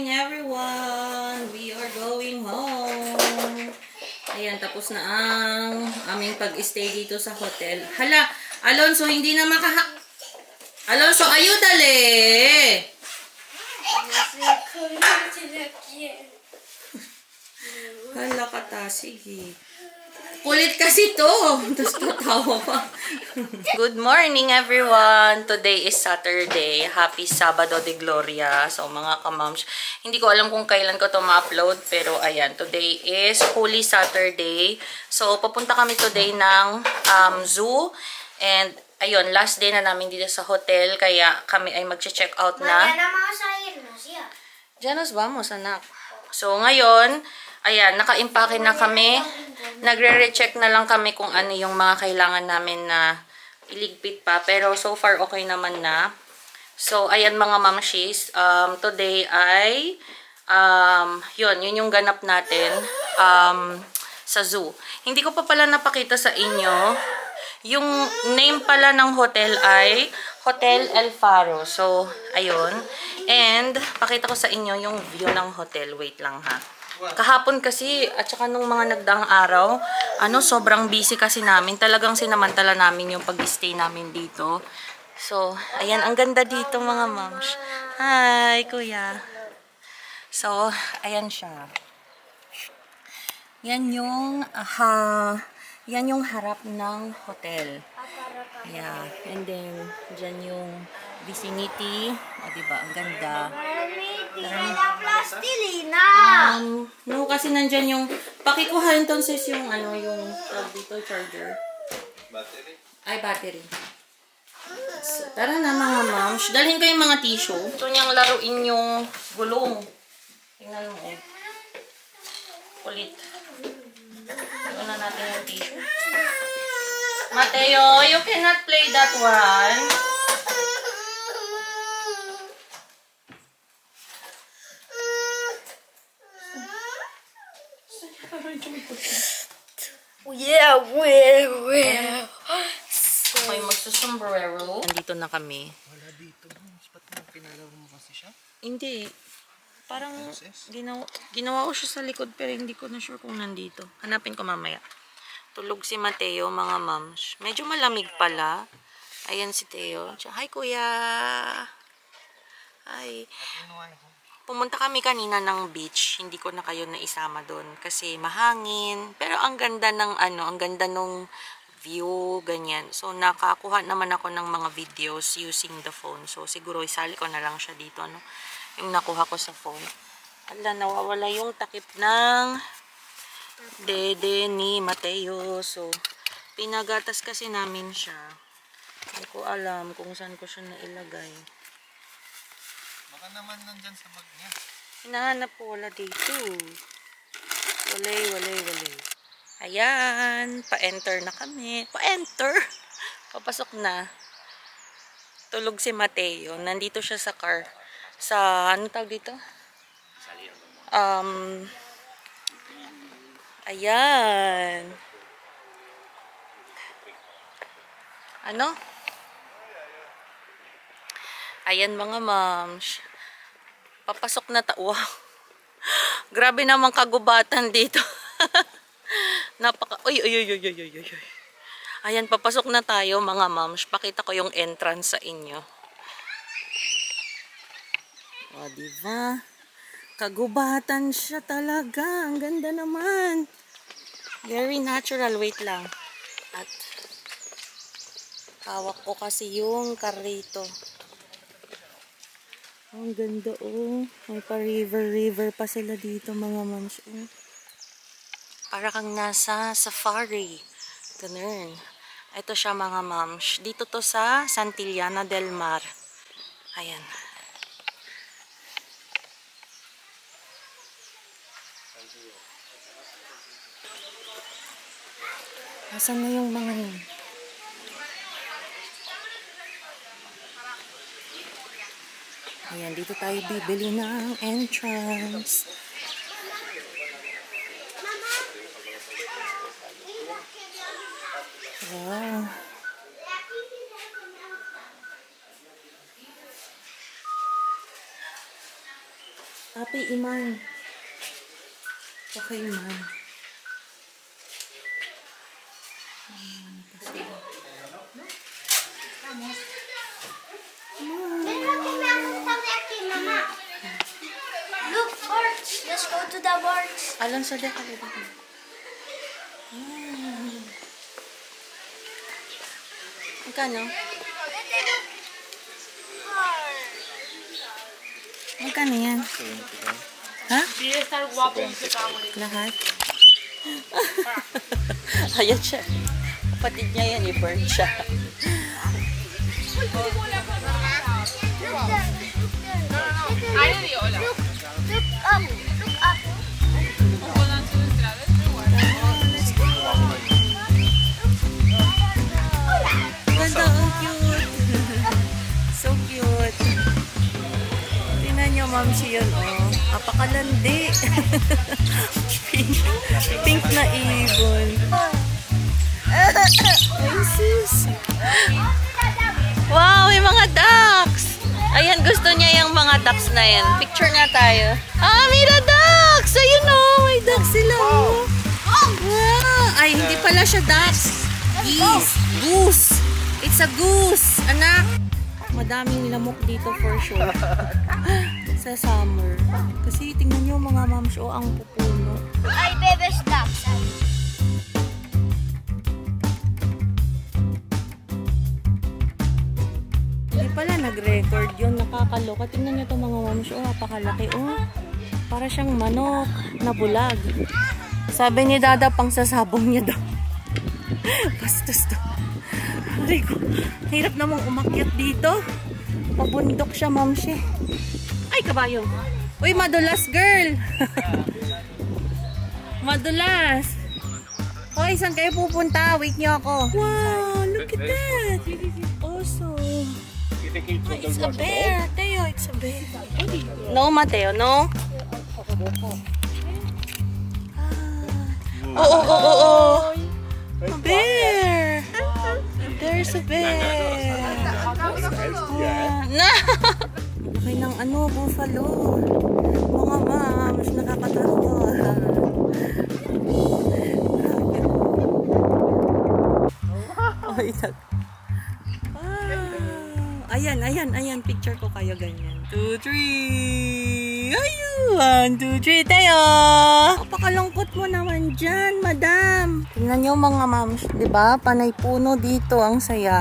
everyone! We are going home. Ayan, tapos na ang aming pag-stay dito sa hotel. Hala, Alonso, hindi na Alonso, ayúdale! Hala ka ta, sige. Kulit kasi to. Tapos tatawa pa. Good morning, everyone. Today is Saturday. Happy Sabado de Gloria. So, mga kamams, hindi ko alam kung kailan ko to ma-upload. Pero, ayan. Today is Holy Saturday. So, papunta kami today ng zoo. And, ayun, last day na namin dito sa hotel. Kaya, kami ay mag-check out na. Ya nos vamos, anak. So, ngayon, ayan, naka-impake na kami. Nagre-recheck na lang kami kung ano yung mga kailangan namin na iligpit pa. Pero so far, okay naman na. So, ayan mga mamshis. Today ay, yun yung ganap natin sa zoo. Hindi ko pa pala napakita sa inyo. Yung name pala ng hotel ay Hotel El Faro. So, ayun. And, pakita ko sa inyo yung view ng hotel. Wait lang ha. Kahapon kasi, at saka nung mga nagdaang araw, sobrang busy kasi namin. Talagang sinamantala namin yung pag-stay namin dito. So, ayan, ang ganda dito mga moms. Hi, kuya. So, ayan siya. Yan yung, yan yung harap ng hotel. Yeah, and then, dyan yung vicinity. O, diba? Ang ganda. Plastilina! No, kasi nandyan yung, pakikuha entonces yung, yung dito, charger. Battery? Ay, battery. So, tara na mga moms. Dalhin ko yung mga tissue. Ito niyang laruin yung gulong. Tingnan mo eh. Kulit. Ito na natin yung tissue. Mateo, you cannot play that one. Yeah, well. Okay, magsusombrero. Nandito na kami. Wala dito. Ba't mo pinalaro mo kasi siya? Hindi. Parang ginawa ko siya sa likod pero hindi ko na sure kung nandito. Hanapin ko mamaya. Tulog si Mateo, mga moms. Medyo malamig pala. Ayan si Teo. Hi, kuya. Hi. Pumunta kami kanina ng beach. Hindi ko na kayo naisama doon kasi mahangin. Pero ang ganda ng ang ganda nung view, ganyan. So, nakakuha naman ako ng mga videos using the phone. So, siguro isali ko na lang siya dito, yung nakuha ko sa phone. Ala, nawawala yung takip ng dede ni Mateo. So, pinagatas kasi namin siya. Hindi ko alam kung saan ko siya nailagay. Baka naman nandyan sa bag niya. Hinahanap ko, wala dito. Walay. Ayan, pa-enter na kami. Pa-enter? Papasok na. Tulog si Mateo. Nandito siya sa car. Sa, ano tawag dito? Ayan. Ano? Ayan mga moms. Papasok na Wow. Grabe naman kagubatan dito. Uy. Ayan, papasok na tayo mga moms. Pakita ko yung entrance sa inyo. O, diba? Kagubatan siya talaga. Ang ganda naman. Very natural. Wait lang. At hawak ko kasi yung karito. Ang ganda oh. May pa-river pa sila dito mga moms. Para kang nasa safari. Ganun. Ito siya mga moms. Dito to sa Santillana del Mar. Ayan. Asan na yung mga yun? Ayan, dito tayo bibili ng entrance. Wow. Happy Iman. Okay, Iman. Look, birds. Let's go to the birds. Alam sa deka. Magkano? Magkano yan? Ha? Lahat? Ayan siya. Kapatid niya yan, i-burn siya. Look up. Look up. Ganda, ang cute. So cute. Tingnan niyo, ma'am, siya yun, oh. Apakalandi. Pink na ibon. Ay, sis. Wow, may mga ducks. Ayan, gusto niya yung mga ducks na yan. Picture nga tayo. Ah, mira ducks! Ayun, oh. May ducks sila, oh. Wow. Ay, hindi pala siya ducks. Geese. Goose. It's a goose, anak. Madaming lamok dito for sure. Sa summer. Kasi tingnan nyo mga moms, oh, ang pupuno. Ay, baby ducks. Hindi pala nag-record yun. Nakakaloka. Tingnan nyo itong mga moms, oh, napakalaki, oh. Para siyang manok na bulag. Sabi ni Dada, pang sasabong niya daw. Bastos to. Hirap namang umakyat dito. Pabundok siya, mamsi. Ay, kabayo. Uy, madulas, girl. Madulas. Hoy, saan kayo pupunta? Wait niyo ako. Wow, look at that. Also. Oh, it's a bear. Teo, it's a bear. No, Mateo, no? Oh. A bear. There's a bear. Na. Okay ng ano, buffalo. Mga moms, nakakatawa. Ay, ayan, picture ko kayo ganyan. 2, 3. Ayun, 1, 2, 3 tayo. Napakalungkot mo naman dyan, madam. Tingnan nyo mga moms, di ba? Panay puno dito, ang saya.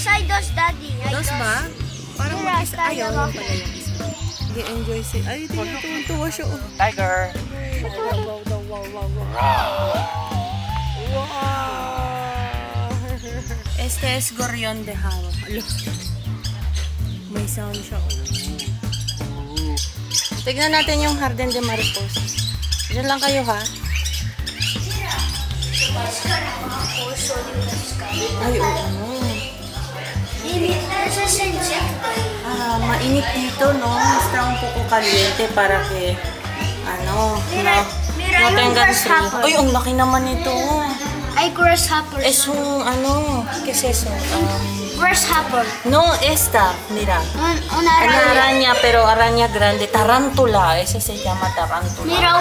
Ay, dos, daddy. Dos ba? Parang mag-isa. Ayaw lang pala yung isa. Nag-enjoy si... Ay, tuwa siya. Oh. Tiger! Wow! Este es Gorrión de Java. May sound siya. Tignan natin yung Jardín de Mariposas. Diyan lang kayo, ha? Ay, oo. Mainit dito, no? Está un poco caliente para que, no tengan frío. Uy, ang laki naman ito. Ay, grasshopper. Es un, ¿qué es eso? Grasshopper. No, esta, mira. Una araña, pero araña grande. Tarántula, ese se llama tarántula. Mira,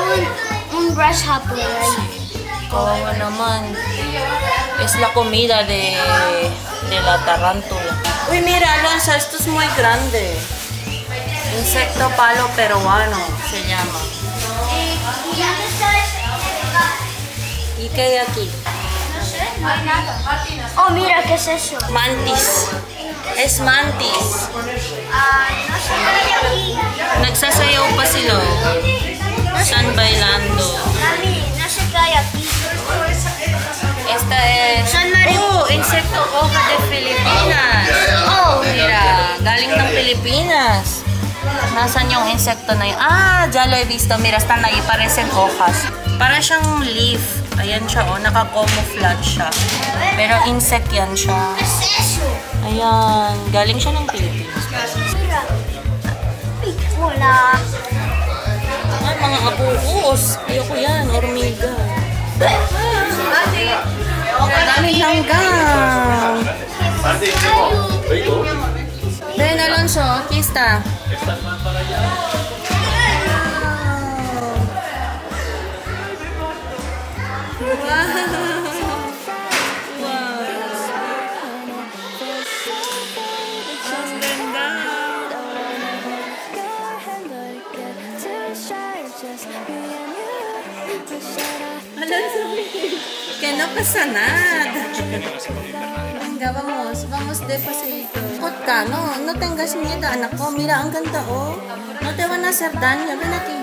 un grasshopper. Kawawa naman. Es la comida de la tarántula. Uy, mira, Alonso, esto es muy grande. Insecto palo peruano se llama. ¿Y qué hay aquí? Oh, mira, ¿qué es eso? Mantis. Es mantis. No sé qué hay aquí. Nagsasayaw pa sila. Están bailando. Mami, no sé qué hay aquí. Esta es... insecto hoja de Filipinas. Oh, Mira, galing ng Pilipinas. Nasaan yung insekto na yun? Ah, ya lo he visto. Mira, están ahí. Parecen hojas. Para siyang leaf. Ayan siya, oh. Naka-camouflage siya. Pero insect yan siya. ¿qué es eso? Ayan. Galing siya ng Pilipinas. Mira. Hola. Ay, mga buhos. Ayoko yan, hormiga. Daming hanggang. Ben Alonso, kista. Que no pasa nada. Venga, vamos despacito. Kotka, no tengas miedo, anak ko. Mira, ang ganda, oh. No te van a hacer daño. Ven aquí.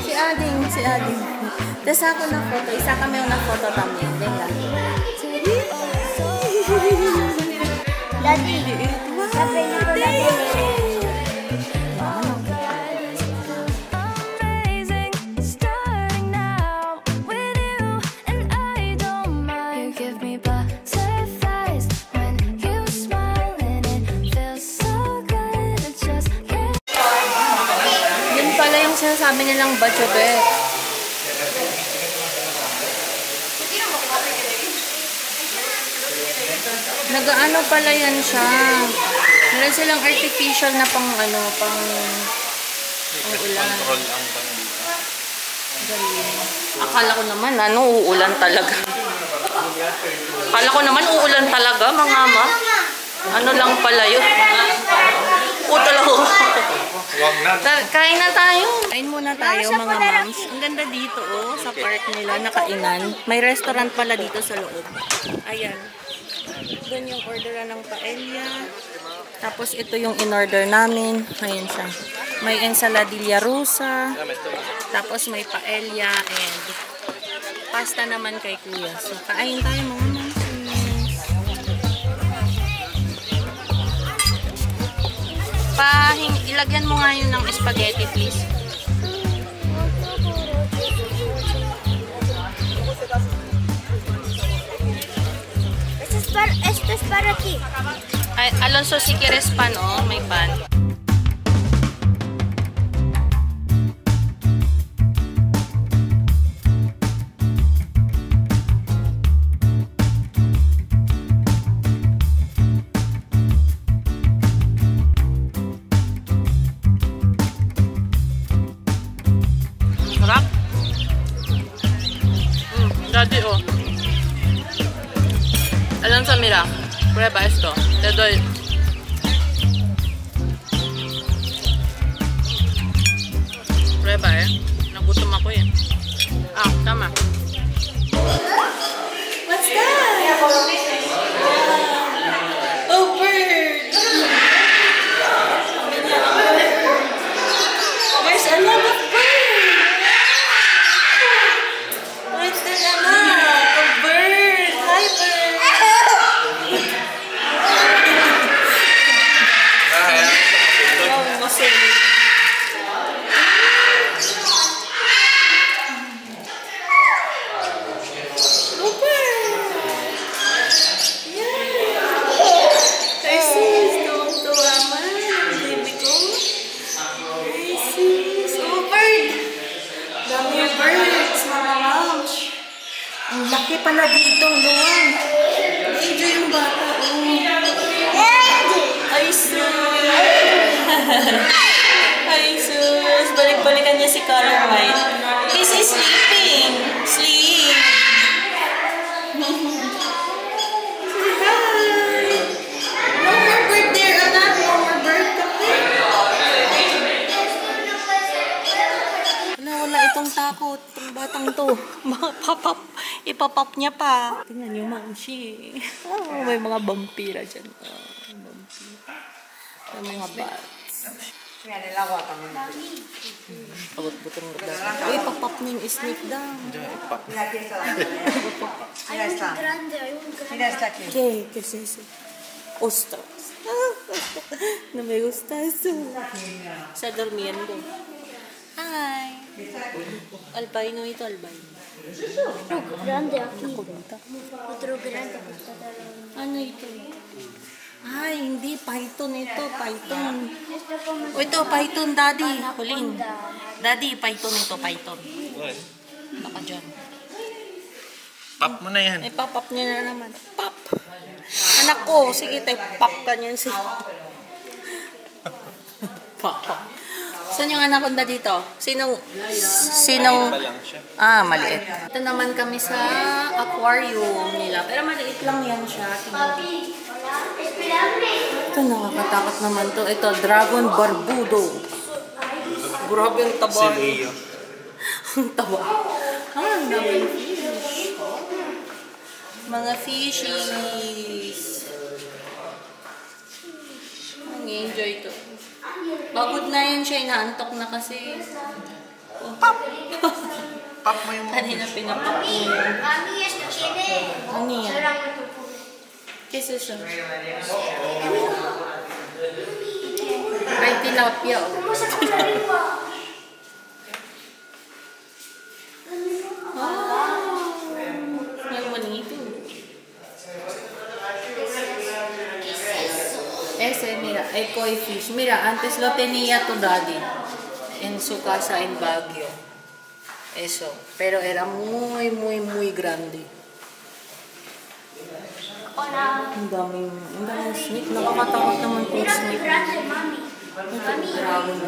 Si Ading. Te saco una foto y sácame una foto también. Venga. Daddy, la película de... Sinasabi nilang bachobet. Nagaano pala yan siya. Meron silang artificial na pang ulan. Control ang bandita. Galing. Akala ko naman uulan talaga. Akala ko naman uulan talaga, mga ama. Ano lang pala yun. Puto lang. Huwag na. Kain na tayo. Kain muna tayo, mga moms. Ang ganda dito, oh, sa park nila, nakainan. May restaurant pala dito sa loob. Ayan. Doon yung orderan ng paella. Tapos ito yung in-order namin. Ayan siya. May ensaladilla rusa. Tapos may paella and pasta naman kay kuya. So, kain tayo, mga moms. Ilagyan mo nga yun ng spaghetti, please. Esto es para ti. Ay, Alonso, si quieres pan, oh. May pan. Sarap. Daddy, oh. Alonso, mira. Prueba esto. Te doy. Prueba, nagutom ako, Ah, tama. What's that? Oh, bird. There's a lot of birds. What's that, anak? A bird. Hi, bird. Oh, masaya. Ang laki pala dito, luwang. Enjoy yung bata, Ay, sus. Ay, sus. Balik-balikan niya si Caroline. He's sleeping. Sleep. Hi. No more bird there, anak. No more bird. Wala itong takot. Itong batang to. Ipapap niya pa. Tingnan niyo, Mamshi. Oh, may mga vampira dyan. Vampira. May mga bats. Pagod-butong magdala. Uy, papap niya yung snake daw. ¿Qué es eso? Ostras. No me gusta eso. Está durmiendo. Hi. Albino ito, albino. Otro grande aquí. Otro grande. Ano ito? Ay, hindi. Python ito. Python. O ito, python, daddy. Huling. Daddy, python ito, python. What? Baka dyan. Pop mo na yan. Ay, pop niya na naman. Pop! Anak ko, sige tayo, pop ka niyan siya. Pop. Saan yung anak ko na dito? Sinong... Pa lang siya. Ah, maliit. Ito naman kami sa aquarium nila. Pero maliit lang yan siya. Ito, nakakatakot naman to. Ito, dragon barbudo. Grabe ang taba. Si Leo. Ang taba. Ah, ang daming fish. Mga fishies. Ang enjoy to. Pagod na yan siya. Inaantok na kasi. Pop mo yung mga Kanina pinapap niya. Ano yan? Kasi siya. Ay, tilapia. May manito. Ese, mira, koi fish. Mira, antes lo tenía tu daddy en su casa en Baguio. Eso. Pero era muy, muy, muy grande. Ang daming snake. Nakakatakot naman yung snake. Dragon.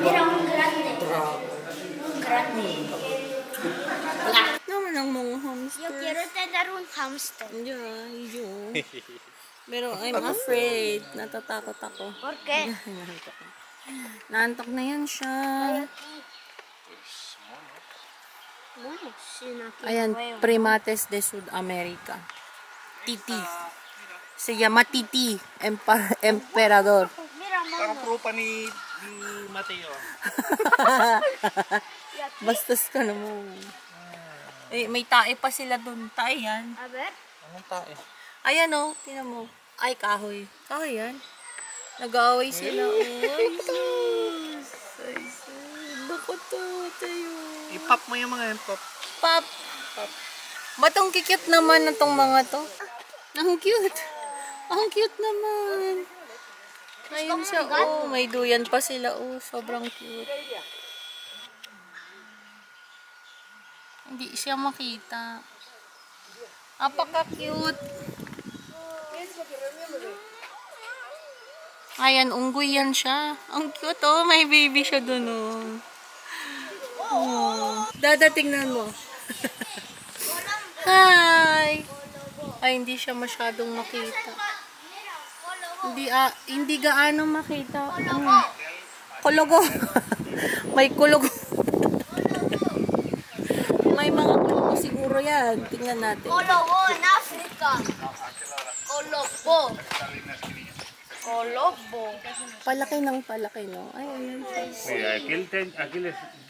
Naman ang mga hamster. Yo quiero tener un hamster. Yeah, yun. Pero I'm afraid. Natatakot ako. ¿Por qué? Naantok na yan siya. Bueno, sí, no quiero Ayan, huevo. primates de Sudamerica. Titi. Se llama Titi, emperador. Mira, Parang mamá. prupa ni Mateo. Bastos ka naman. Eh, may tae pa sila dun. Tae yan. A ver. Anong tae? Ayan o, tinan mo. Ay, kahoy. Kahoy yan. Nag-aaway sila. Ay, sus. Ay, sus. Naku to, tayo. I-pop mo yung mga yan, pop. Pop. Ba't ang kikit naman na tong mga to? Ang cute. Ang cute naman. Ayun siya. Oh, may duyan pa sila. Oh, sobrang cute. Hindi siya makita. Apaka-cute. Ayan, unggoy yan siya. Ang cute oh. May baby siya dun oh. Oh. Dadatingnan mo. Hi! Ay, hindi siya masyadong makita. Hindi gaano makita. Kulugo. May kulugo. May mga kulugo siguro yan. Tingnan natin. Colobo en África. Colobo. Colobo. Palaki ng palaki, no? Ay, ayan. Mira, aquí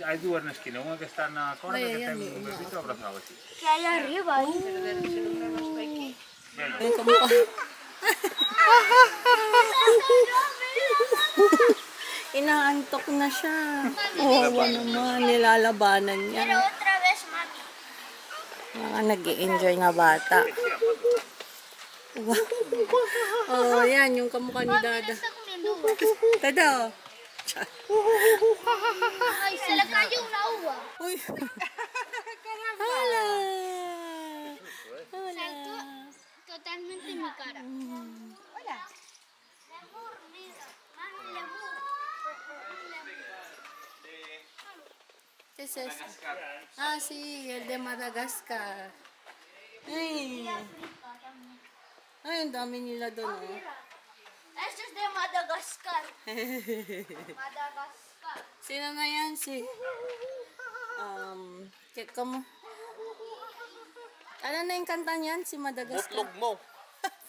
hay dos en la esquina, uno que está en la corda, que está en un bebito abrazado así. ¿Qué hay arriba ahí? Ay, kamukha. Inaantok na siya. Oo naman, nilalabanan Pero niya. otra vez, mami. Mga nag-i-enjoy nga bata. Wow. Oh, yan, yung kamukha ni Dada. Está comiendo uva. Dada, oh. Ay, se le cayó una uva. Uy. Hala. Saltó totalmente en mi cara. Hola. Lemur, mira. Mami, lemur. ¿Qué es eso? Ah, sí, el de Madagascar. Ay. Ay, ang dami nila doon, oh. Este es de Madagascar. Madagascar. Sino na yan? Si... Como... Ano na yung kanta niyan? Si Madagascar? Butlog mo.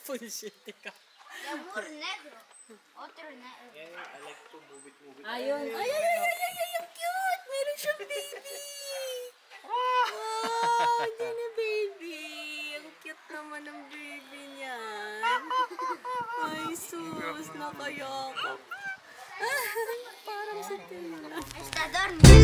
Bullshit ka. Lemur negro. Otro negro. Ayun. Ay, ang cute! Meron siyang baby! Wow! Hindi na baby! Ang cute naman ng baby niyan. Ay, sus! Nakayakap. Parang sa tila. Está dormido.